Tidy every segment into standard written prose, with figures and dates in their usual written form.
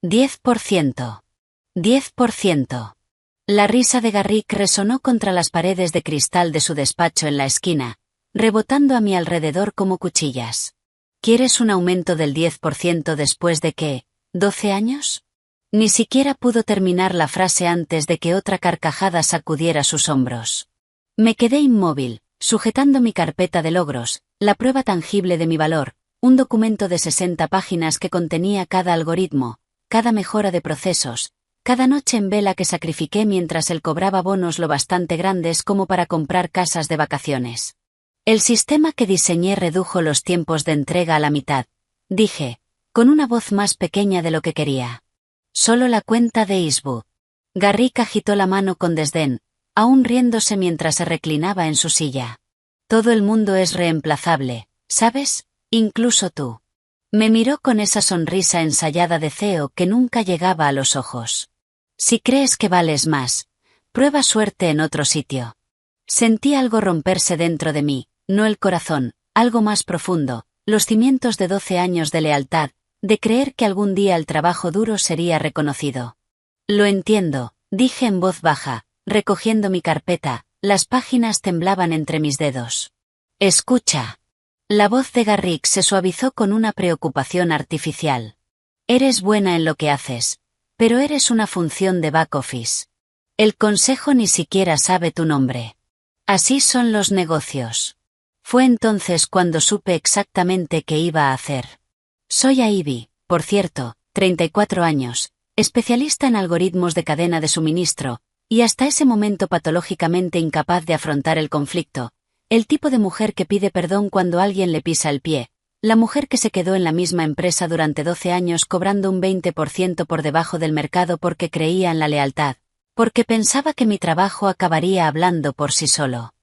10%. 10%. La risa de Garrick resonó contra las paredes de cristal de su despacho en la esquina, rebotando a mi alrededor como cuchillas. ¿Quieres un aumento del 10% después de qué? ¿12 años? Ni siquiera pudo terminar la frase antes de que otra carcajada sacudiera sus hombros. Me quedé inmóvil, sujetando mi carpeta de logros, la prueba tangible de mi valor, un documento de 60 páginas que contenía cada algoritmo, cada mejora de procesos, cada noche en vela que sacrifiqué mientras él cobraba bonos lo bastante grandes como para comprar casas de vacaciones. El sistema que diseñé redujo los tiempos de entrega a la mitad, dije, con una voz más pequeña de lo que quería. Solo la cuenta de Eastwood. Garrick agitó la mano con desdén, aún riéndose mientras se reclinaba en su silla. Todo el mundo es reemplazable, ¿sabes? Incluso tú. Me miró con esa sonrisa ensayada de CEO que nunca llegaba a los ojos. Si crees que vales más, prueba suerte en otro sitio. Sentí algo romperse dentro de mí, no el corazón, algo más profundo, los cimientos de 12 años de lealtad, de creer que algún día el trabajo duro sería reconocido. Lo entiendo, dije en voz baja, recogiendo mi carpeta, las páginas temblaban entre mis dedos. Escucha. La voz de Garrick se suavizó con una preocupación artificial. Eres buena en lo que haces, pero eres una función de back office. El consejo ni siquiera sabe tu nombre. Así son los negocios. Fue entonces cuando supe exactamente qué iba a hacer. Soy Ivy, por cierto, 34 años, especialista en algoritmos de cadena de suministro, y hasta ese momento patológicamente incapaz de afrontar el conflicto, el tipo de mujer que pide perdón cuando alguien le pisa el pie, la mujer que se quedó en la misma empresa durante 12 años cobrando un 20% por debajo del mercado porque creía en la lealtad, porque pensaba que mi trabajo acabaría hablando por sí solo.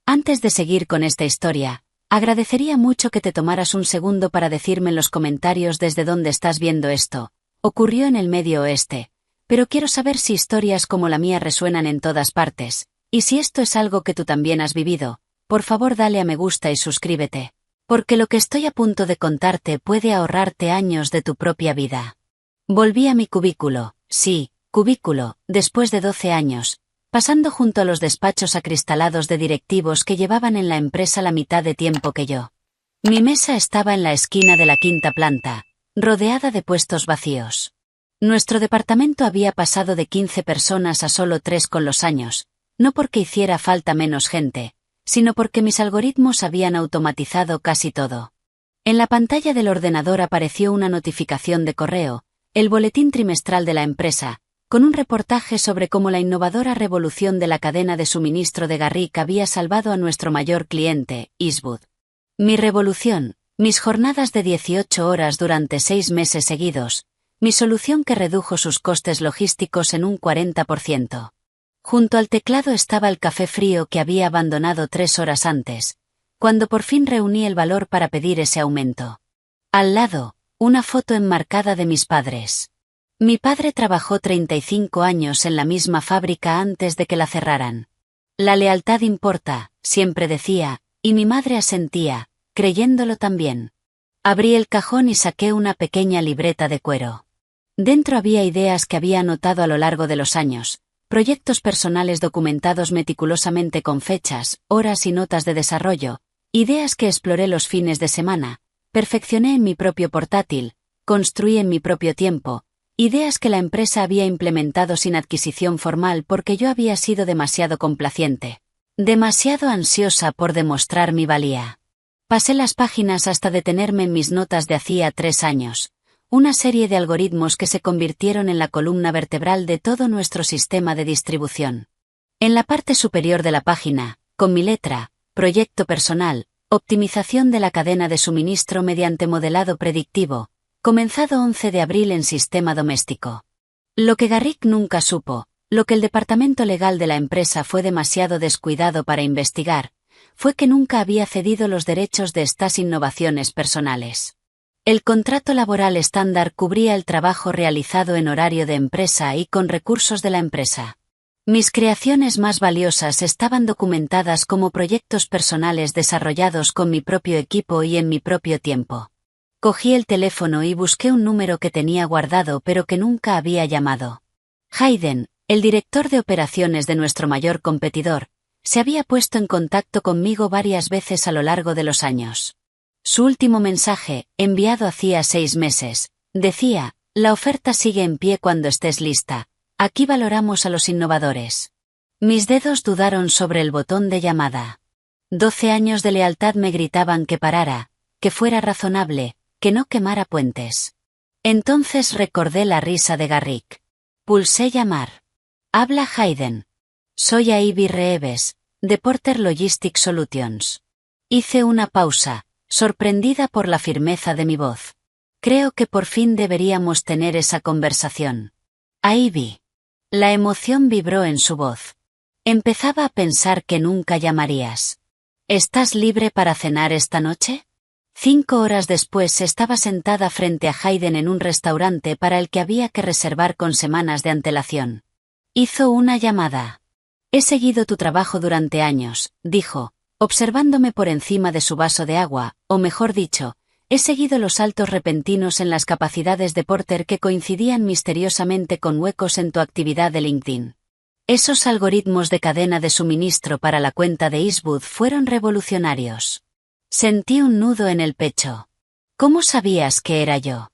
Antes de seguir con esta historia, agradecería mucho que te tomaras un segundo para decirme en los comentarios desde dónde estás viendo esto. Ocurrió en el Medio Oeste, pero quiero saber si historias como la mía resuenan en todas partes, y si esto es algo que tú también has vivido, por favor dale a me gusta y suscríbete, porque lo que estoy a punto de contarte puede ahorrarte años de tu propia vida. Volví a mi cubículo, sí, cubículo, después de 12 años, pasando junto a los despachos acristalados de directivos que llevaban en la empresa la mitad de tiempo que yo. Mi mesa estaba en la esquina de la quinta planta, rodeada de puestos vacíos. Nuestro departamento había pasado de 15 personas a solo 3 con los años, no porque hiciera falta menos gente, sino porque mis algoritmos habían automatizado casi todo. En la pantalla del ordenador apareció una notificación de correo, el boletín trimestral de la empresa, con un reportaje sobre cómo la innovadora revolución de la cadena de suministro de Garrick había salvado a nuestro mayor cliente, Eastwood. Mi revolución, mis jornadas de 18 horas durante 6 meses seguidos, mi solución que redujo sus costes logísticos en un 40%. Junto al teclado estaba el café frío que había abandonado 3 horas antes, cuando por fin reuní el valor para pedir ese aumento. Al lado, una foto enmarcada de mis padres. Mi padre trabajó 35 años en la misma fábrica antes de que la cerraran. La lealtad importa, siempre decía, y mi madre asentía, creyéndolo también. Abrí el cajón y saqué una pequeña libreta de cuero. Dentro había ideas que había anotado a lo largo de los años, proyectos personales documentados meticulosamente con fechas, horas y notas de desarrollo, ideas que exploré los fines de semana, perfeccioné en mi propio portátil, construí en mi propio tiempo, ideas que la empresa había implementado sin adquisición formal porque yo había sido demasiado complaciente, demasiado ansiosa por demostrar mi valía. Pasé las páginas hasta detenerme en mis notas de hacía 3 años, una serie de algoritmos que se convirtieron en la columna vertebral de todo nuestro sistema de distribución. En la parte superior de la página, con mi letra, proyecto personal, optimización de la cadena de suministro mediante modelado predictivo, comenzado 11 de abril en sistema doméstico. Lo que Garrick nunca supo, lo que el departamento legal de la empresa fue demasiado descuidado para investigar, fue que nunca había cedido los derechos de estas innovaciones personales. El contrato laboral estándar cubría el trabajo realizado en horario de empresa y con recursos de la empresa. Mis creaciones más valiosas estaban documentadas como proyectos personales desarrollados con mi propio equipo y en mi propio tiempo. Cogí el teléfono y busqué un número que tenía guardado pero que nunca había llamado. Hayden, el director de operaciones de nuestro mayor competidor, se había puesto en contacto conmigo varias veces a lo largo de los años. Su último mensaje, enviado hacía 6 meses, decía: la oferta sigue en pie cuando estés lista. Aquí valoramos a los innovadores. Mis dedos dudaron sobre el botón de llamada. 12 años de lealtad me gritaban que parara, que fuera razonable, que no quemara puentes. Entonces recordé la risa de Garrick. Pulsé llamar. Habla Hayden. Soy Ivy Reeves, de Porter Logistic Solutions. Hice una pausa, sorprendida por la firmeza de mi voz. Creo que por fin deberíamos tener esa conversación. Ivy. La emoción vibró en su voz. Empezaba a pensar que nunca llamarías. ¿Estás libre para cenar esta noche? 5 horas después estaba sentada frente a Hayden en un restaurante para el que había que reservar con semanas de antelación. Hizo una llamada. He seguido tu trabajo durante años, dijo, observándome por encima de su vaso de agua, o mejor dicho, he seguido los saltos repentinos en las capacidades de Porter que coincidían misteriosamente con huecos en tu actividad de LinkedIn. Esos algoritmos de cadena de suministro para la cuenta de Eastwood fueron revolucionarios. Sentí un nudo en el pecho. ¿Cómo sabías que era yo?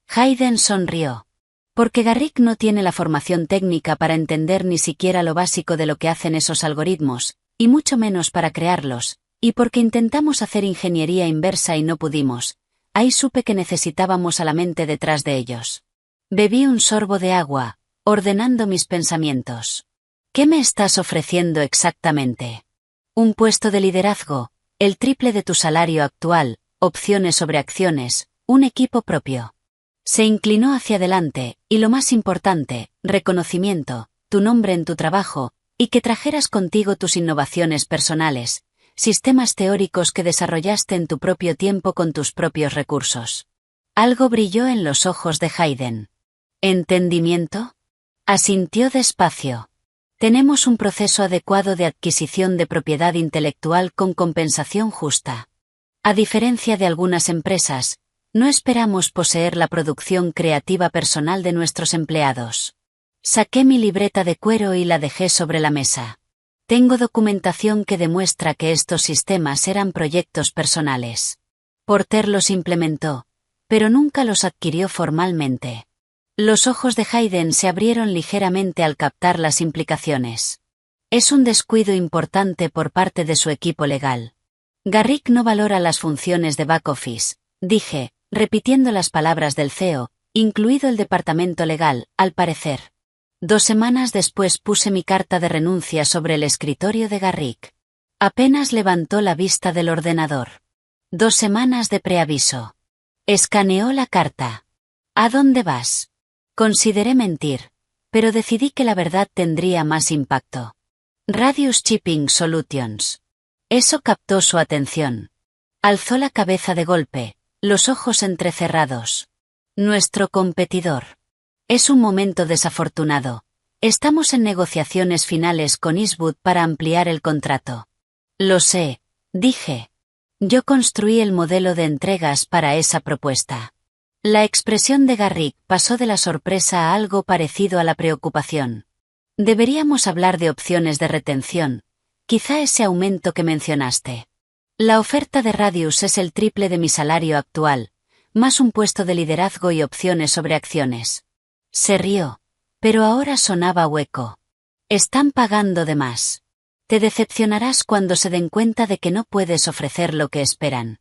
Hayden sonrió. Porque Garrick no tiene la formación técnica para entender ni siquiera lo básico de lo que hacen esos algoritmos, y mucho menos para crearlos, y porque intentamos hacer ingeniería inversa y no pudimos. Ahí supe que necesitábamos a la mente detrás de ellos. Bebí un sorbo de agua, ordenando mis pensamientos. ¿Qué me estás ofreciendo exactamente? Un puesto de liderazgo, el triple de tu salario actual, opciones sobre acciones, un equipo propio. Se inclinó hacia adelante, y lo más importante, reconocimiento, tu nombre en tu trabajo, y que trajeras contigo tus innovaciones personales, sistemas teóricos que desarrollaste en tu propio tiempo con tus propios recursos. Algo brilló en los ojos de Hayden. ¿Entendimiento? Asintió despacio. Tenemos un proceso adecuado de adquisición de propiedad intelectual con compensación justa. A diferencia de algunas empresas, no esperamos poseer la producción creativa personal de nuestros empleados. Saqué mi libreta de cuero y la dejé sobre la mesa. Tengo documentación que demuestra que estos sistemas eran proyectos personales. Porter los implementó, pero nunca los adquirió formalmente. Los ojos de Hayden se abrieron ligeramente al captar las implicaciones. Es un descuido importante por parte de su equipo legal. Garrick no valora las funciones de back office, dije, repitiendo las palabras del CEO, incluido el departamento legal, al parecer. 2 semanas después puse mi carta de renuncia sobre el escritorio de Garrick. Apenas levantó la vista del ordenador. 2 semanas de preaviso. Escaneó la carta. ¿A dónde vas? Consideré mentir, pero decidí que la verdad tendría más impacto. Radius Shipping Solutions. Eso captó su atención. Alzó la cabeza de golpe, los ojos entrecerrados. Nuestro competidor. Es un momento desafortunado. Estamos en negociaciones finales con Eastwood para ampliar el contrato. Lo sé, dije. Yo construí el modelo de entregas para esa propuesta. La expresión de Garrick pasó de la sorpresa a algo parecido a la preocupación. Deberíamos hablar de opciones de retención, quizá ese aumento que mencionaste. La oferta de Radius es el triple de mi salario actual, más un puesto de liderazgo y opciones sobre acciones. Se rió, pero ahora sonaba hueco. Están pagando de más. Te decepcionarás cuando se den cuenta de que no puedes ofrecer lo que esperan.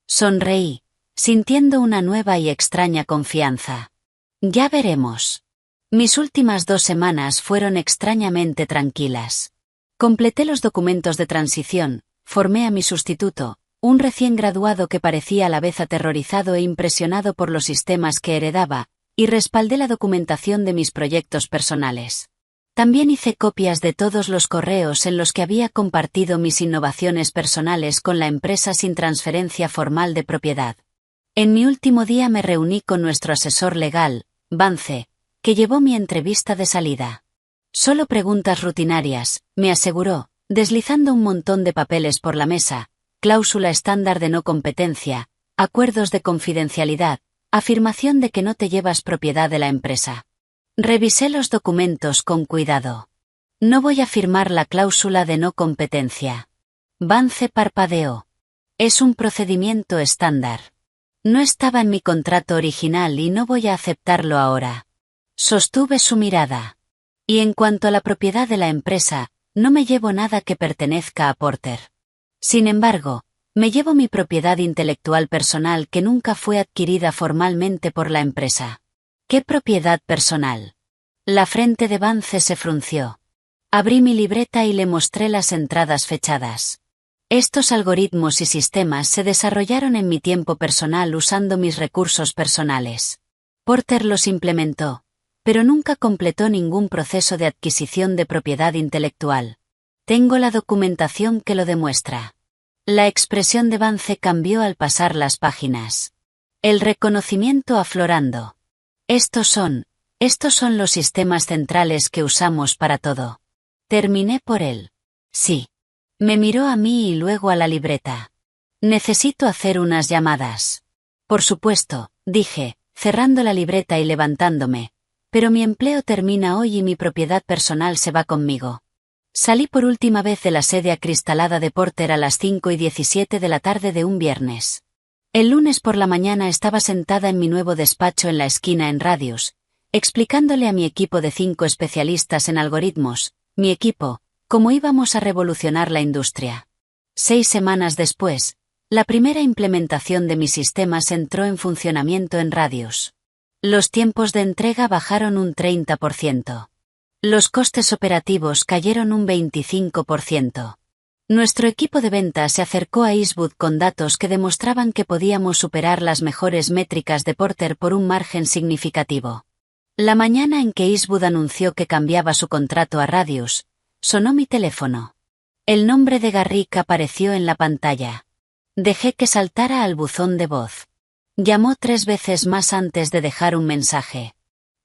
Sonreí, sintiendo una nueva y extraña confianza. Ya veremos. Mis últimas 2 semanas fueron extrañamente tranquilas. Completé los documentos de transición, formé a mi sustituto, un recién graduado que parecía a la vez aterrorizado e impresionado por los sistemas que heredaba, y respaldé la documentación de mis proyectos personales. También hice copias de todos los correos en los que había compartido mis innovaciones personales con la empresa sin transferencia formal de propiedad. En mi último día me reuní con nuestro asesor legal, Vance, que llevó mi entrevista de salida. Solo preguntas rutinarias, me aseguró, deslizando un montón de papeles por la mesa, cláusula estándar de no competencia, acuerdos de confidencialidad, afirmación de que no te llevas propiedad de la empresa. Revisé los documentos con cuidado. No voy a firmar la cláusula de no competencia. Vance parpadeó. Es un procedimiento estándar. No estaba en mi contrato original y no voy a aceptarlo ahora. Sostuve su mirada. Y en cuanto a la propiedad de la empresa, no me llevo nada que pertenezca a Porter. Sin embargo, me llevo mi propiedad intelectual personal que nunca fue adquirida formalmente por la empresa. ¿Qué propiedad personal? La frente de Vance se frunció. Abrí mi libreta y le mostré las entradas fechadas. Estos algoritmos y sistemas se desarrollaron en mi tiempo personal usando mis recursos personales. Porter los implementó, pero nunca completó ningún proceso de adquisición de propiedad intelectual. Tengo la documentación que lo demuestra. La expresión de Vance cambió al pasar las páginas. El reconocimiento aflorando. Estos son los sistemas centrales que usamos para todo. Terminé por él. Sí. Me miró a mí y luego a la libreta. Necesito hacer unas llamadas. Por supuesto, dije, cerrando la libreta y levantándome. Pero mi empleo termina hoy y mi propiedad personal se va conmigo. Salí por última vez de la sede acristalada de Porter a las 5:17 de la tarde de un viernes. El lunes por la mañana estaba sentada en mi nuevo despacho en la esquina en Radius, explicándole a mi equipo de 5 especialistas en algoritmos, mi equipo, cómo íbamos a revolucionar la industria. 6 semanas después, la primera implementación de mis sistemas entró en funcionamiento en Radius. Los tiempos de entrega bajaron un 30%. Los costes operativos cayeron un 25%. Nuestro equipo de ventas se acercó a Eastwood con datos que demostraban que podíamos superar las mejores métricas de Porter por un margen significativo. La mañana en que Eastwood anunció que cambiaba su contrato a Radius, sonó mi teléfono. El nombre de Garrick apareció en la pantalla. Dejé que saltara al buzón de voz. Llamó 3 veces más antes de dejar un mensaje.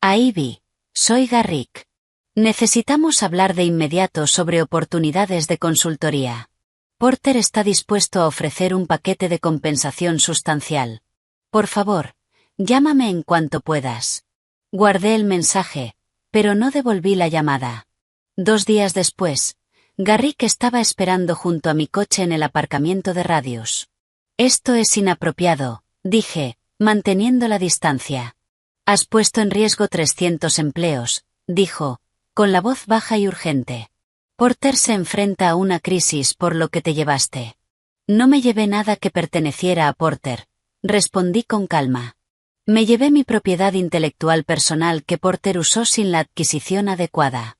A Ivy, soy Garrick. Necesitamos hablar de inmediato sobre oportunidades de consultoría. Porter está dispuesto a ofrecer un paquete de compensación sustancial. Por favor, llámame en cuanto puedas. Guardé el mensaje, pero no devolví la llamada. 2 días después, Garrick estaba esperando junto a mi coche en el aparcamiento de Radius. Esto es inapropiado, dije, manteniendo la distancia. Has puesto en riesgo 300 empleos, dijo, con la voz baja y urgente. Porter se enfrenta a una crisis por lo que te llevaste. No me llevé nada que perteneciera a Porter, respondí con calma. Me llevé mi propiedad intelectual personal que Porter usó sin la adquisición adecuada.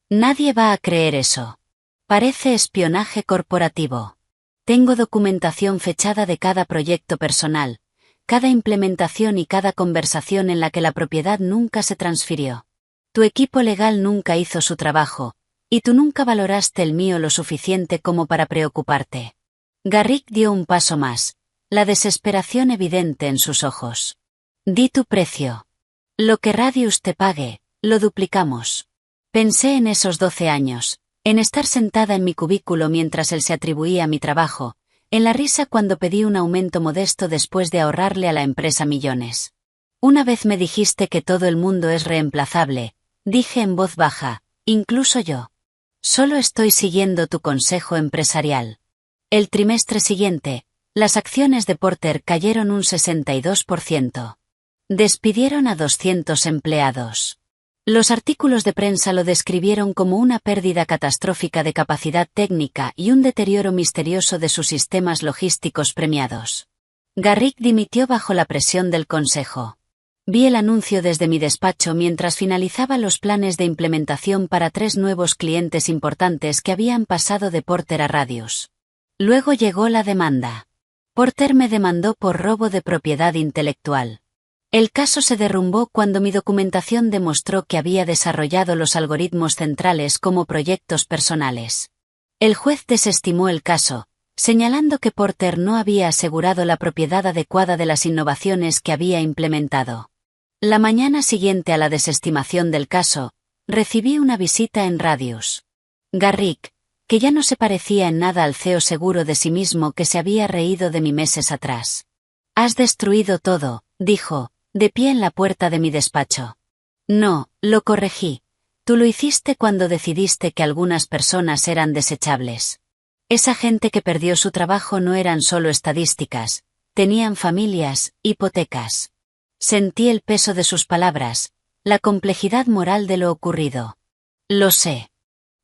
Nadie va a creer eso. Parece espionaje corporativo. Tengo documentación fechada de cada proyecto personal, cada implementación y cada conversación en la que la propiedad nunca se transfirió. Tu equipo legal nunca hizo su trabajo, y tú nunca valoraste el mío lo suficiente como para preocuparte. Garrick dio un paso más, la desesperación evidente en sus ojos. Di tu precio. Lo que Radius te pague, lo duplicamos. Pensé en esos 12 años, en estar sentada en mi cubículo mientras él se atribuía mi trabajo, en la risa cuando pedí un aumento modesto después de ahorrarle a la empresa millones. Una vez me dijiste que todo el mundo es reemplazable, dije en voz baja, incluso yo. Solo estoy siguiendo tu consejo empresarial. El trimestre siguiente, las acciones de Porter cayeron un 62%. Despidieron a 200 empleados. Los artículos de prensa lo describieron como una pérdida catastrófica de capacidad técnica y un deterioro misterioso de sus sistemas logísticos premiados. Garrick dimitió bajo la presión del consejo. Vi el anuncio desde mi despacho mientras finalizaba los planes de implementación para 3 nuevos clientes importantes que habían pasado de Porter a Radius. Luego llegó la demanda. Porter me demandó por robo de propiedad intelectual. El caso se derrumbó cuando mi documentación demostró que había desarrollado los algoritmos centrales como proyectos personales. El juez desestimó el caso, señalando que Porter no había asegurado la propiedad adecuada de las innovaciones que había implementado. La mañana siguiente a la desestimación del caso, recibí una visita en Radius. Garrick, que ya no se parecía en nada al CEO seguro de sí mismo que se había reído de mí meses atrás. Has destruido todo, dijo, de pie en la puerta de mi despacho. No, lo corregí. Tú lo hiciste cuando decidiste que algunas personas eran desechables. Esa gente que perdió su trabajo no eran solo estadísticas, tenían familias, hipotecas. Sentí el peso de sus palabras, la complejidad moral de lo ocurrido. Lo sé.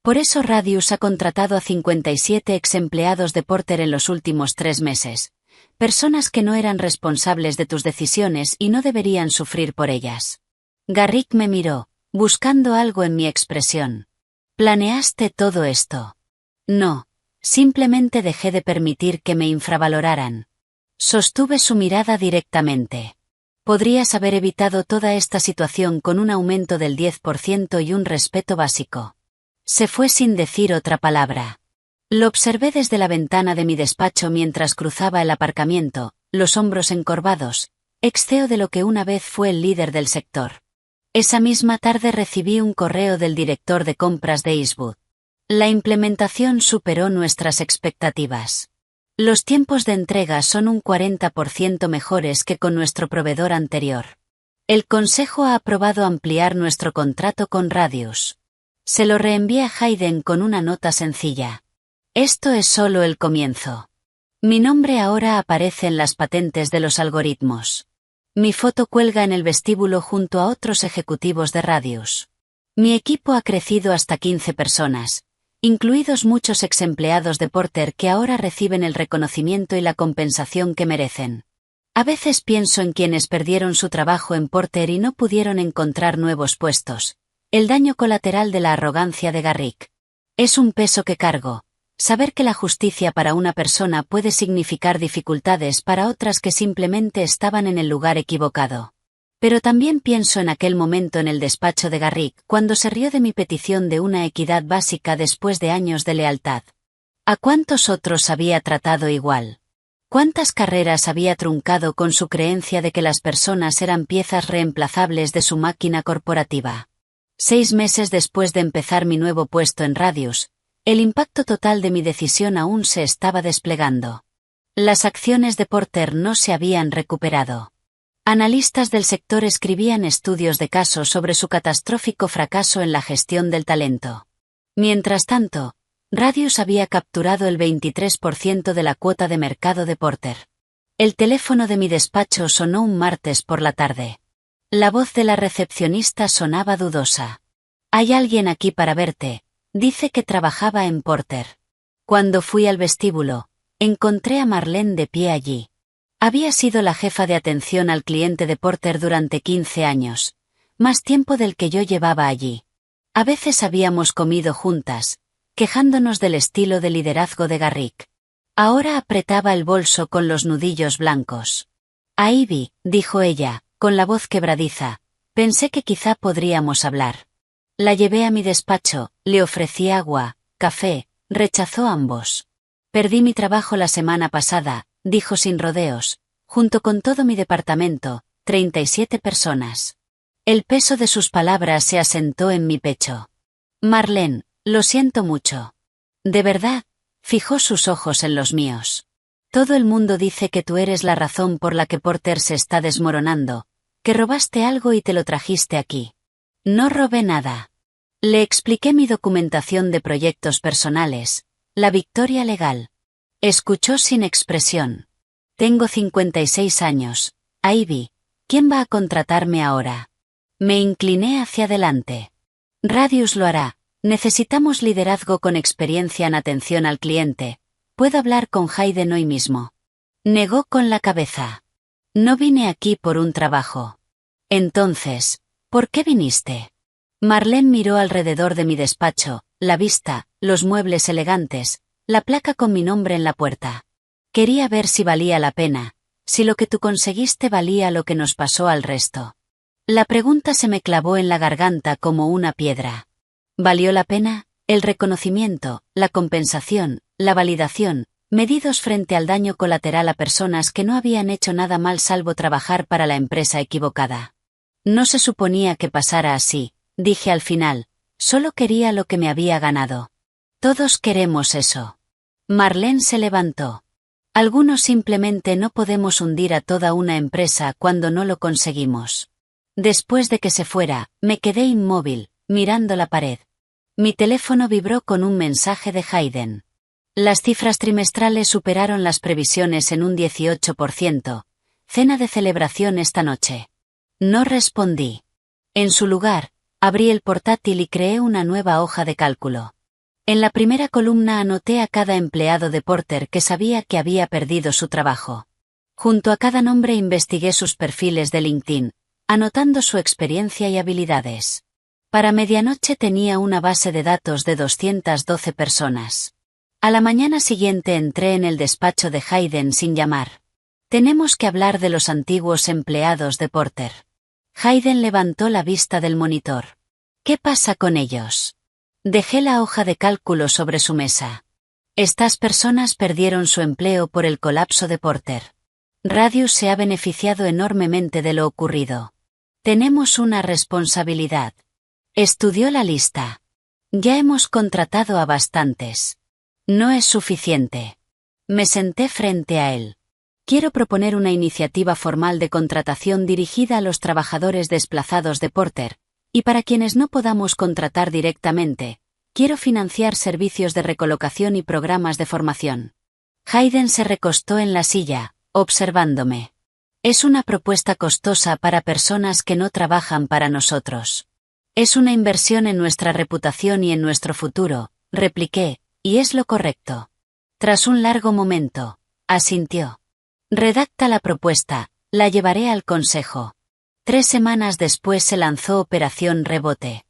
Por eso Radius ha contratado a 57 ex empleados de Porter en los últimos 3 meses. Personas que no eran responsables de tus decisiones y no deberían sufrir por ellas. Garrick me miró, buscando algo en mi expresión. ¿Planeaste todo esto? No, simplemente dejé de permitir que me infravaloraran. Sostuve su mirada directamente. Podrías haber evitado toda esta situación con un aumento del 10% y un respeto básico. Se fue sin decir otra palabra. Lo observé desde la ventana de mi despacho mientras cruzaba el aparcamiento, los hombros encorvados, ex-CEO de lo que una vez fue el líder del sector. Esa misma tarde recibí un correo del director de compras de Eastwood. La implementación superó nuestras expectativas. Los tiempos de entrega son un 40% mejores que con nuestro proveedor anterior. El consejo ha aprobado ampliar nuestro contrato con Radius. Se lo reenvié a Hayden con una nota sencilla. Esto es solo el comienzo. Mi nombre ahora aparece en las patentes de los algoritmos. Mi foto cuelga en el vestíbulo junto a otros ejecutivos de Radius. Mi equipo ha crecido hasta 15 personas, incluidos muchos ex empleados de Porter que ahora reciben el reconocimiento y la compensación que merecen. A veces pienso en quienes perdieron su trabajo en Porter y no pudieron encontrar nuevos puestos. El daño colateral de la arrogancia de Garrick. Es un peso que cargo. Saber que la justicia para una persona puede significar dificultades para otras que simplemente estaban en el lugar equivocado. Pero también pienso en aquel momento en el despacho de Garrick cuando se rió de mi petición de una equidad básica después de años de lealtad. ¿A cuántos otros había tratado igual? ¿Cuántas carreras había truncado con su creencia de que las personas eran piezas reemplazables de su máquina corporativa? 6 meses después de empezar mi nuevo puesto en Radius, el impacto total de mi decisión aún se estaba desplegando. Las acciones de Porter no se habían recuperado. Analistas del sector escribían estudios de caso sobre su catastrófico fracaso en la gestión del talento. Mientras tanto, Radius había capturado el 23% de la cuota de mercado de Porter. El teléfono de mi despacho sonó un martes por la tarde. La voz de la recepcionista sonaba dudosa. «Hay alguien aquí para verte», dice que trabajaba en Porter. Cuando fui al vestíbulo, encontré a Marlene de pie allí. Había sido la jefa de atención al cliente de Porter durante 15 años, más tiempo del que yo llevaba allí. A veces habíamos comido juntas, quejándonos del estilo de liderazgo de Garrick. Ahora apretaba el bolso con los nudillos blancos. «Ivy», dijo ella, con la voz quebradiza, «pensé que quizá podríamos hablar». La llevé a mi despacho, le ofrecí agua, café, rechazó ambos. «Perdí mi trabajo la semana pasada», dijo sin rodeos, «junto con todo mi departamento, 37 personas». El peso de sus palabras se asentó en mi pecho. «Marlene, lo siento mucho». «¿De verdad?», fijó sus ojos en los míos. «Todo el mundo dice que tú eres la razón por la que Porter se está desmoronando, que robaste algo y te lo trajiste aquí». «No robé nada». Le expliqué mi documentación de proyectos personales, la victoria legal. Escuchó sin expresión. «Tengo 56 años, Ivy, ¿quién va a contratarme ahora?» Me incliné hacia adelante. «Radius lo hará, necesitamos liderazgo con experiencia en atención al cliente, puedo hablar con Hayden hoy mismo». Negó con la cabeza. «No vine aquí por un trabajo». «Entonces, ¿por qué viniste?» Marlene miró alrededor de mi despacho, la vista, los muebles elegantes, la placa con mi nombre en la puerta. Quería ver si valía la pena, si lo que tú conseguiste valía lo que nos pasó al resto. La pregunta se me clavó en la garganta como una piedra. ¿Valió la pena? El reconocimiento, la compensación, la validación, medidos frente al daño colateral a personas que no habían hecho nada mal salvo trabajar para la empresa equivocada. No se suponía que pasara así. Dije al final, solo quería lo que me había ganado. Todos queremos eso. Marlene se levantó. Algunos simplemente no podemos hundir a toda una empresa cuando no lo conseguimos. Después de que se fuera, me quedé inmóvil, mirando la pared. Mi teléfono vibró con un mensaje de Hayden. Las cifras trimestrales superaron las previsiones en un 18%. Cena de celebración esta noche. No respondí. En su lugar, abrí el portátil y creé una nueva hoja de cálculo. En la primera columna anoté a cada empleado de Porter que sabía que había perdido su trabajo. Junto a cada nombre investigué sus perfiles de LinkedIn, anotando su experiencia y habilidades. Para medianoche tenía una base de datos de 212 personas. A la mañana siguiente entré en el despacho de Hayden sin llamar. Tenemos que hablar de los antiguos empleados de Porter. Hayden levantó la vista del monitor. ¿Qué pasa con ellos? Dejé la hoja de cálculo sobre su mesa. Estas personas perdieron su empleo por el colapso de Porter. Radius se ha beneficiado enormemente de lo ocurrido. Tenemos una responsabilidad. Estudió la lista. Ya hemos contratado a bastantes. No es suficiente. Me senté frente a él. Quiero proponer una iniciativa formal de contratación dirigida a los trabajadores desplazados de Porter, y para quienes no podamos contratar directamente, quiero financiar servicios de recolocación y programas de formación. Hayden se recostó en la silla, observándome. Es una propuesta costosa para personas que no trabajan para nosotros. Es una inversión en nuestra reputación y en nuestro futuro, repliqué, y es lo correcto. Tras un largo momento, asintió. Redacta la propuesta, la llevaré al consejo. 3 semanas después se lanzó Operación Rebote.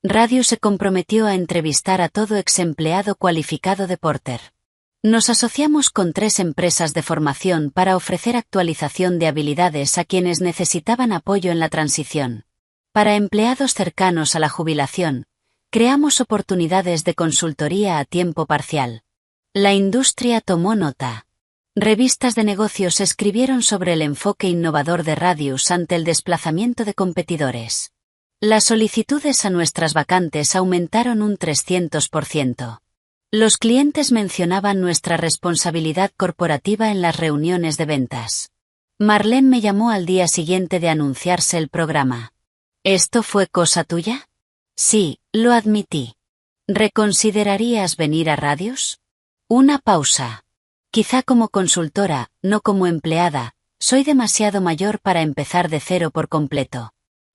Radius se comprometió a entrevistar a todo exempleado cualificado de Porter. Nos asociamos con 3 empresas de formación para ofrecer actualización de habilidades a quienes necesitaban apoyo en la transición. Para empleados cercanos a la jubilación, creamos oportunidades de consultoría a tiempo parcial. La industria tomó nota. Revistas de negocios escribieron sobre el enfoque innovador de Radius ante el desplazamiento de competidores. Las solicitudes a nuestras vacantes aumentaron un 300%. Los clientes mencionaban nuestra responsabilidad corporativa en las reuniones de ventas. Marlene me llamó al día siguiente de anunciarse el programa. ¿Esto fue cosa tuya? Sí, lo admití. ¿Reconsiderarías venir a Radius? Una pausa. Quizá como consultora, no como empleada, soy demasiado mayor para empezar de cero por completo.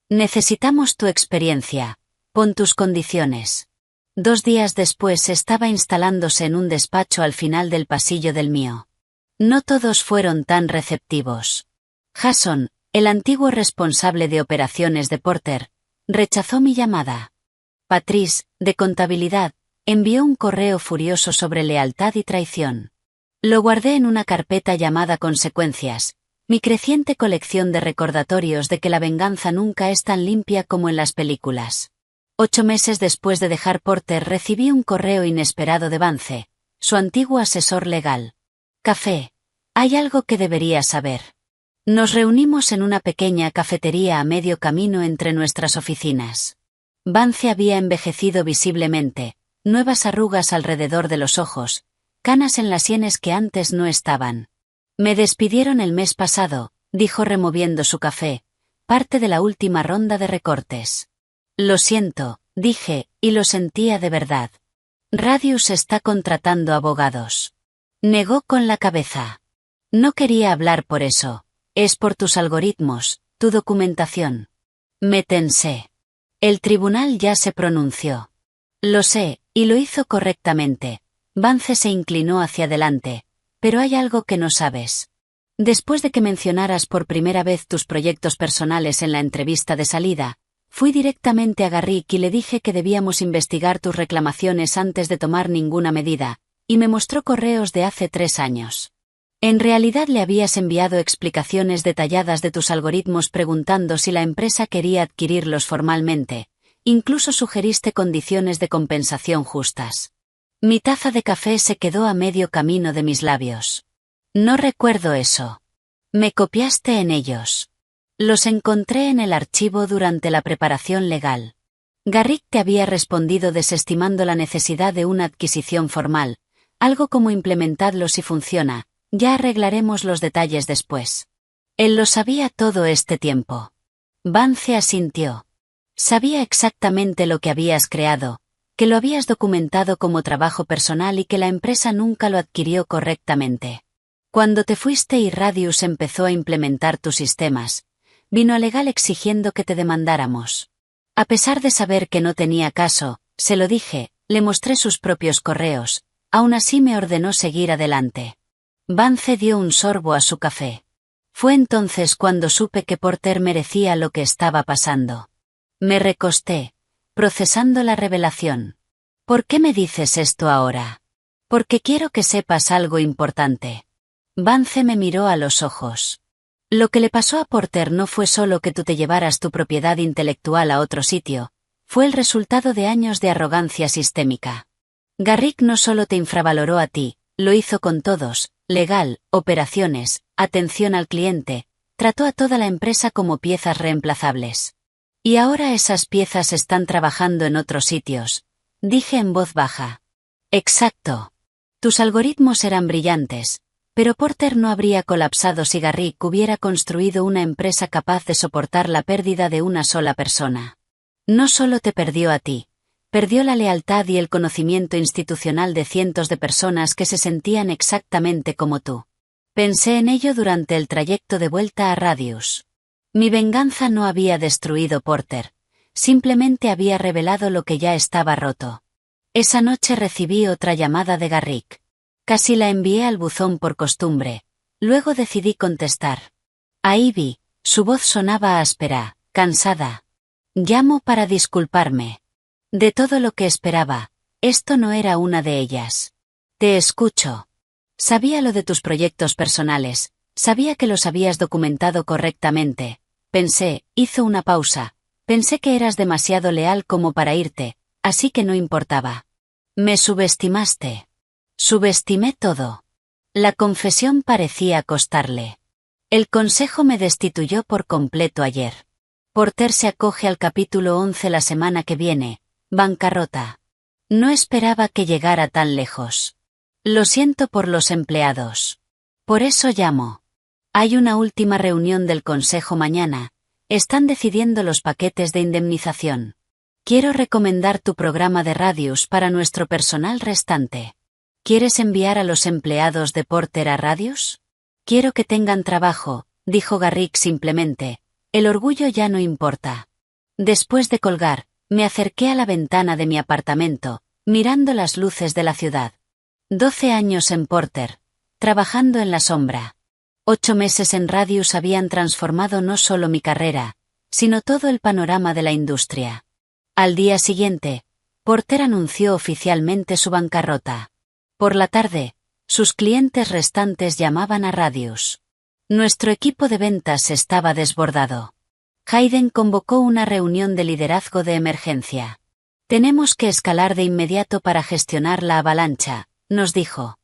Necesitamos tu experiencia. Pon tus condiciones. 2 días después estaba instalándose en un despacho al final del pasillo del mío. No todos fueron tan receptivos. Jason, el antiguo responsable de operaciones de Porter, rechazó mi llamada. Patrice, de contabilidad, envió un correo furioso sobre lealtad y traición. Lo guardé en una carpeta llamada Consecuencias, mi creciente colección de recordatorios de que la venganza nunca es tan limpia como en las películas. 8 meses después de dejar Porter recibí un correo inesperado de Vance, su antiguo asesor legal. Café. Hay algo que deberías saber. Nos reunimos en una pequeña cafetería a medio camino entre nuestras oficinas. Vance había envejecido visiblemente, nuevas arrugas alrededor de los ojos, canas en las sienes que antes no estaban. Me despidieron el mes pasado, dijo removiendo su café, parte de la última ronda de recortes. Lo siento, dije, y lo sentía de verdad. Radius está contratando abogados. Negó con la cabeza. No quería hablar por eso, es por tus algoritmos, tu documentación. Me tensé. El tribunal ya se pronunció. Lo sé, y lo hizo correctamente. Vance se inclinó hacia adelante. Pero hay algo que no sabes. Después de que mencionaras por primera vez tus proyectos personales en la entrevista de salida, fui directamente a Garrick y le dije que debíamos investigar tus reclamaciones antes de tomar ninguna medida, y me mostró correos de hace 3 años. En realidad le habías enviado explicaciones detalladas de tus algoritmos preguntando si la empresa quería adquirirlos formalmente, incluso sugeriste condiciones de compensación justas. Mi taza de café se quedó a medio camino de mis labios. No recuerdo eso. Me copiaste en ellos. Los encontré en el archivo durante la preparación legal. Garrick te había respondido desestimando la necesidad de una adquisición formal, algo como implementadlo si funciona, Ya arreglaremos los detalles después. Él lo sabía todo este tiempo. Vance asintió. Sabía exactamente lo que habías creado, que lo habías documentado como trabajo personal y que la empresa nunca lo adquirió correctamente. Cuando te fuiste y Radius empezó a implementar tus sistemas, vino a legal exigiendo que te demandáramos. A pesar de saber que no tenía caso, se lo dije, le mostré sus propios correos, aún así me ordenó seguir adelante. Vance dio un sorbo a su café. Fue entonces cuando supe que Porter merecía lo que estaba pasando. Me recosté, procesando la revelación. ¿Por qué me dices esto ahora? Porque quiero que sepas algo importante. Vance me miró a los ojos. Lo que le pasó a Porter no fue solo que tú te llevaras tu propiedad intelectual a otro sitio, fue el resultado de años de arrogancia sistémica. Garrick no solo te infravaloró a ti, lo hizo con todos, legal, operaciones, atención al cliente, trató a toda la empresa como piezas reemplazables. Y ahora esas piezas están trabajando en otros sitios, dije en voz baja. Exacto. Tus algoritmos eran brillantes, pero Porter no habría colapsado si Garrick hubiera construido una empresa capaz de soportar la pérdida de una sola persona. No solo te perdió a ti, perdió la lealtad y el conocimiento institucional de cientos de personas que se sentían exactamente como tú. Pensé en ello durante el trayecto de vuelta a Radius. Mi venganza no había destruido Porter, simplemente había revelado lo que ya estaba roto. Esa noche recibí otra llamada de Garrick. Casi la envié al buzón por costumbre, luego decidí contestar. A Ivy, su voz sonaba áspera, cansada. Llamo para disculparme. De todo lo que esperaba, esto no era una de ellas. Te escucho. Sabía lo de tus proyectos personales, sabía que los habías documentado correctamente. Pensé, hizo una pausa, pensé que eras demasiado leal como para irte, así que no importaba. Me subestimaste. Subestimé todo. La confesión parecía costarle. El consejo me destituyó por completo ayer. Porter se acoge al capítulo 11 la semana que viene, bancarrota. No esperaba que llegara tan lejos. Lo siento por los empleados. Por eso llamo. Hay una última reunión del consejo mañana, están decidiendo los paquetes de indemnización. Quiero recomendar tu programa de Radius para nuestro personal restante. ¿Quieres enviar a los empleados de Porter a Radius? Quiero que tengan trabajo, dijo Garrick simplemente. El orgullo ya no importa. Después de colgar, me acerqué a la ventana de mi apartamento, mirando las luces de la ciudad. 12 años en Porter, trabajando en la sombra. 8 meses en Radius habían transformado no solo mi carrera, sino todo el panorama de la industria. Al día siguiente, Porter anunció oficialmente su bancarrota. Por la tarde, sus clientes restantes llamaban a Radius. Nuestro equipo de ventas estaba desbordado. Hayden convocó una reunión de liderazgo de emergencia. Tenemos que escalar de inmediato para gestionar la avalancha, nos dijo.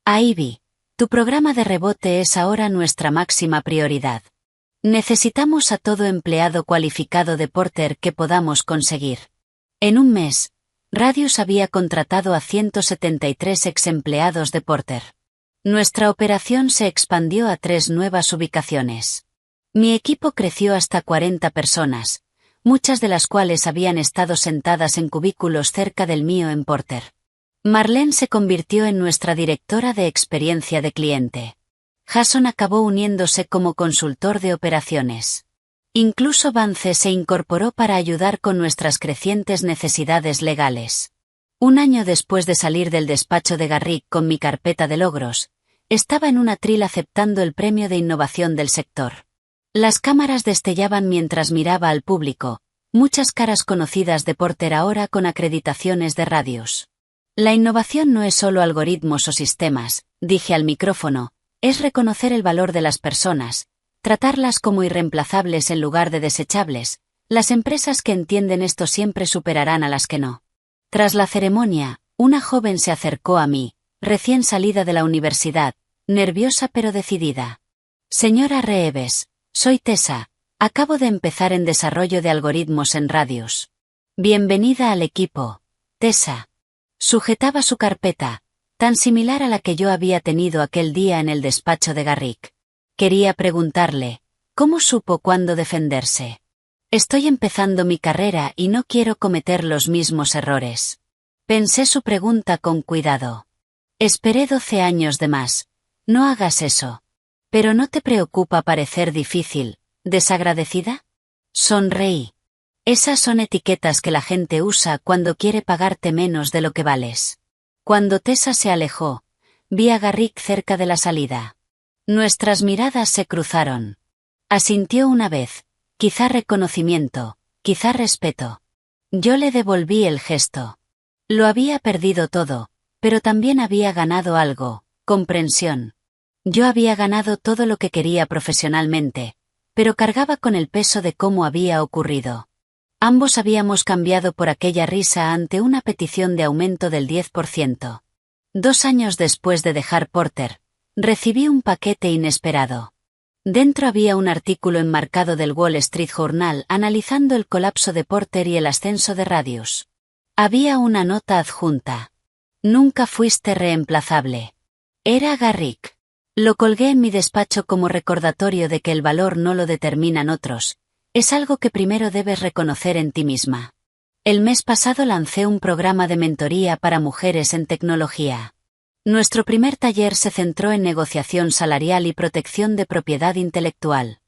A Ivy, tu programa de rebote es ahora nuestra máxima prioridad. Necesitamos a todo empleado cualificado de Porter que podamos conseguir. En un mes, Radius había contratado a 173 ex empleados de Porter. Nuestra operación se expandió a 3 nuevas ubicaciones. Mi equipo creció hasta 40 personas, muchas de las cuales habían estado sentadas en cubículos cerca del mío en Porter. Marlene se convirtió en nuestra directora de experiencia de cliente. Jason acabó uniéndose como consultor de operaciones. Incluso Vance se incorporó para ayudar con nuestras crecientes necesidades legales. Un año después de salir del despacho de Garrick con mi carpeta de logros, estaba en un atril aceptando el premio de innovación del sector. Las cámaras destellaban mientras miraba al público, muchas caras conocidas de Porter ahora con acreditaciones de Radius. La innovación no es solo algoritmos o sistemas, dije al micrófono, es reconocer el valor de las personas, tratarlas como irreemplazables en lugar de desechables. Las empresas que entienden esto siempre superarán a las que no. Tras la ceremonia, una joven se acercó a mí, recién salida de la universidad, nerviosa pero decidida. Señora Reeves, soy Tessa, acabo de empezar en desarrollo de algoritmos en Radius. Bienvenida al equipo, Tessa. Sujetaba su carpeta, tan similar a la que yo había tenido aquel día en el despacho de Garrick. Quería preguntarle, ¿cómo supo cuándo defenderse? Estoy empezando mi carrera y no quiero cometer los mismos errores. Pensé su pregunta con cuidado. Esperé 12 años de más. No hagas eso. ¿Pero no te preocupa parecer difícil, desagradecida? Sonreí. Esas son etiquetas que la gente usa cuando quiere pagarte menos de lo que vales. Cuando Tessa se alejó, vi a Garrick cerca de la salida. Nuestras miradas se cruzaron. Asintió una vez, quizá reconocimiento, quizá respeto. Yo le devolví el gesto. Lo había perdido todo, pero también había ganado algo, comprensión. Yo había ganado todo lo que quería profesionalmente, pero cargaba con el peso de cómo había ocurrido. Ambos habíamos cambiado por aquella risa ante una petición de aumento del 10%. 2 años después de dejar Porter, recibí un paquete inesperado. Dentro había un artículo enmarcado del Wall Street Journal analizando el colapso de Porter y el ascenso de Radius. Había una nota adjunta. Nunca fuiste reemplazable. Era Garrick. Lo colgué en mi despacho como recordatorio de que el valor no lo determinan otros. Es algo que primero debes reconocer en ti misma. El mes pasado lancé un programa de mentoría para mujeres en tecnología. Nuestro primer taller se centró en negociación salarial y protección de propiedad intelectual.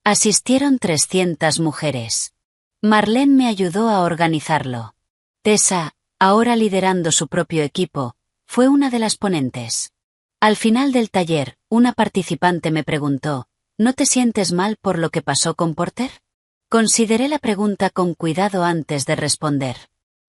Asistieron 300 mujeres. Marlene me ayudó a organizarlo. Tessa, ahora liderando su propio equipo, fue una de las ponentes. Al final del taller, una participante me preguntó, ¿no te sientes mal por lo que pasó con Porter? Consideré la pregunta con cuidado antes de responder.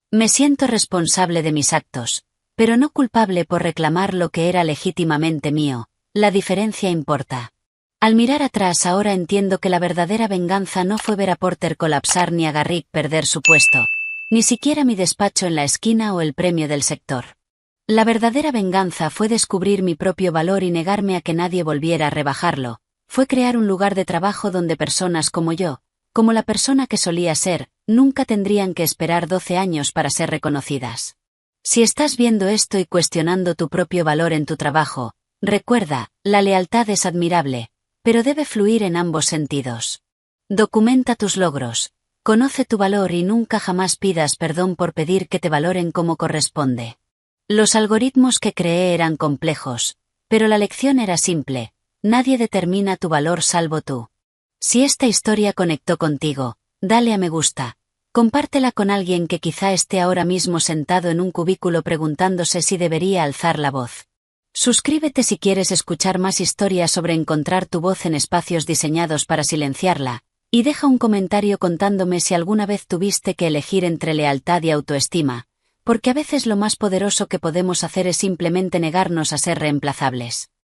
Me siento responsable de mis actos, pero no culpable por reclamar lo que era legítimamente mío. La diferencia importa. Al mirar atrás ahora entiendo que la verdadera venganza no fue ver a Porter colapsar ni a Garrick perder su puesto, ni siquiera mi despacho en la esquina o el premio del sector. La verdadera venganza fue descubrir mi propio valor y negarme a que nadie volviera a rebajarlo. Fue crear un lugar de trabajo donde personas como yo, como la persona que solía ser, nunca tendrían que esperar 12 años para ser reconocidas. Si estás viendo esto y cuestionando tu propio valor en tu trabajo, recuerda, la lealtad es admirable, pero debe fluir en ambos sentidos. Documenta tus logros, conoce tu valor y nunca jamás pidas perdón por pedir que te valoren como corresponde. Los algoritmos que creé eran complejos, pero la lección era simple, nadie determina tu valor salvo tú. Si esta historia conectó contigo, dale a me gusta. Compártela con alguien que quizá esté ahora mismo sentado en un cubículo preguntándose si debería alzar la voz. Suscríbete si quieres escuchar más historias sobre encontrar tu voz en espacios diseñados para silenciarla, y deja un comentario contándome si alguna vez tuviste que elegir entre lealtad y autoestima, porque a veces lo más poderoso que podemos hacer es simplemente negarnos a ser reemplazables.